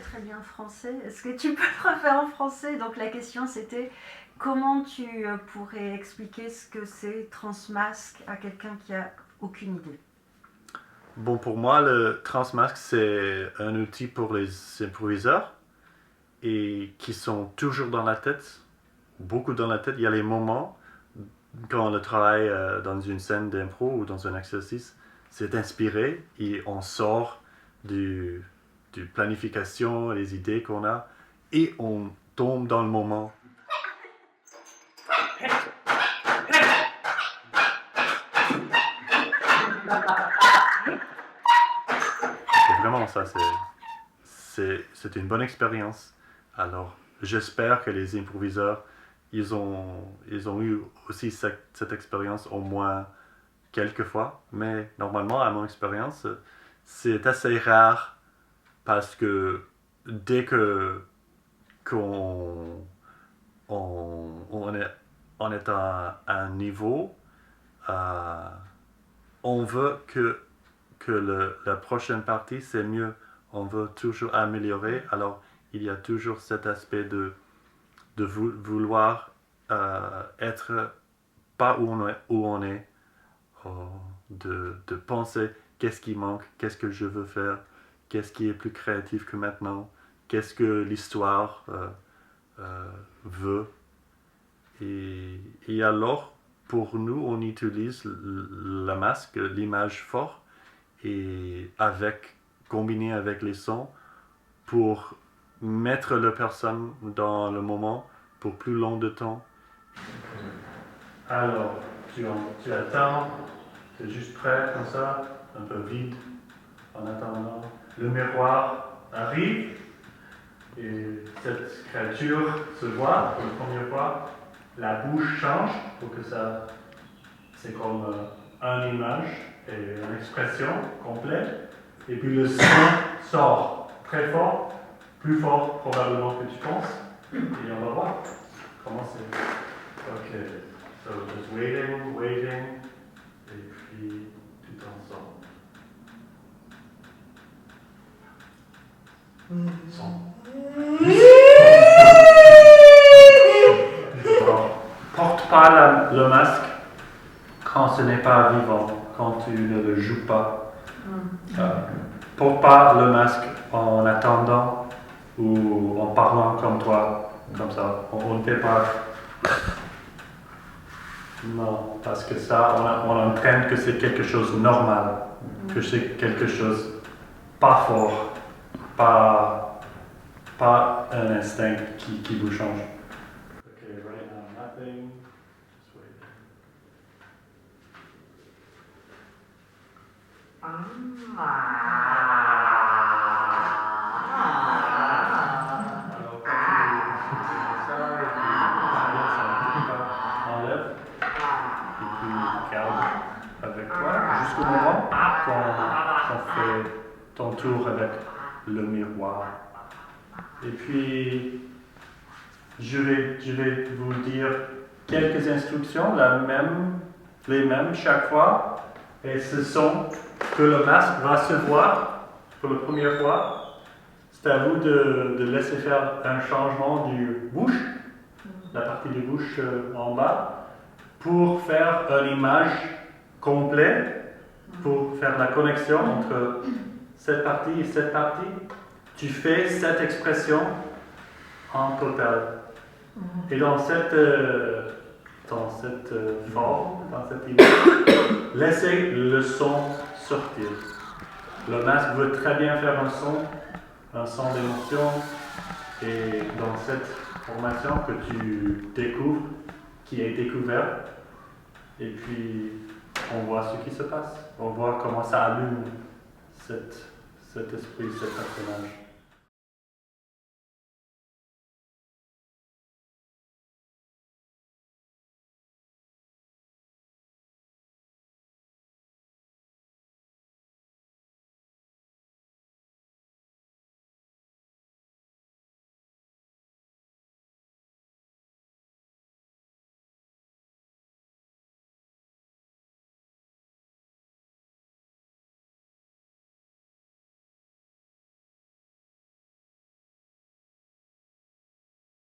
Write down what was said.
très bien français. Est-ce que tu peux le refaire en français? Donc la question c'était comment tu pourrais expliquer ce que c'est Transmasque à quelqu'un qui a aucune idée? Bon, pour moi, le Transmasque, c'est un outil pour les improviseurs et qui sont toujours dans la tête, beaucoup dans la tête. Il y a les moments quand on travaille dans une scène d'impro ou dans un exercice, c'est inspiré et on sort du planification, les idées qu'on a et on tombe dans le moment. C'est vraiment ça, c'est une bonne expérience. Alors, j'espère que les improviseurs, ils ont eu aussi cette expérience au moins quelques fois. Mais normalement, à mon expérience, c'est assez rare parce que dès que qu'on on est, on est à un niveau, euh, on veut que la prochaine partie, c'est mieux. On veut toujours améliorer. Alors, il y a toujours cet aspect de vouloir être pas où on est de penser qu'est-ce qui manque, qu'est-ce que je veux faire, qu'est-ce qui est plus créatif que maintenant, qu'est-ce que l'histoire veut. Et alors, pour nous, on utilise la masque, l'image forte, et combiné avec les sons pour mettre la personne dans le moment pour plus long de temps. Alors, tu attends, tu es juste prêt comme ça, un peu vide en attendant. Le miroir arrive et cette créature se voit pour la première fois. La bouche change pour que ça, c'est comme une image et une expression complète. Et puis le son sort très fort, plus fort probablement que tu penses. Et on va voir comment c'est. Ok, so just waiting, et puis tout ensemble. Son. Porte pas le masque quand ce n'est pas vivant, quand tu ne le joues pas. Porte pas le masque en attendant ou en parlant comme toi, comme ça. On ne fait pas. Non, parce que ça, on entraîne que c'est quelque chose de normal, que c'est quelque chose pas fort, pas un instinct qui vous change. Ok, right now, nothing. Just wait. Alors, enlève, et puis garde avec toi jusqu'au moment qu'on fait ton tour avec le miroir. Et puis, je vais vous dire quelques instructions, les mêmes chaque fois. Et ce sont que le masque va se voir pour la première fois. C'est à vous de laisser faire un changement du bouche, la partie du bouche en bas, pour faire une image complète, pour faire la connexion entre cette partie et cette partie. Tu fais cette expression en total. Et dans cette forme, dans cette image, laissez le son sortir. Le masque veut très bien faire un son d'émotion. Et dans cette formation que tu découvres, qui est découverte, et puis on voit ce qui se passe. On voit comment ça allume cet esprit, cet personnage.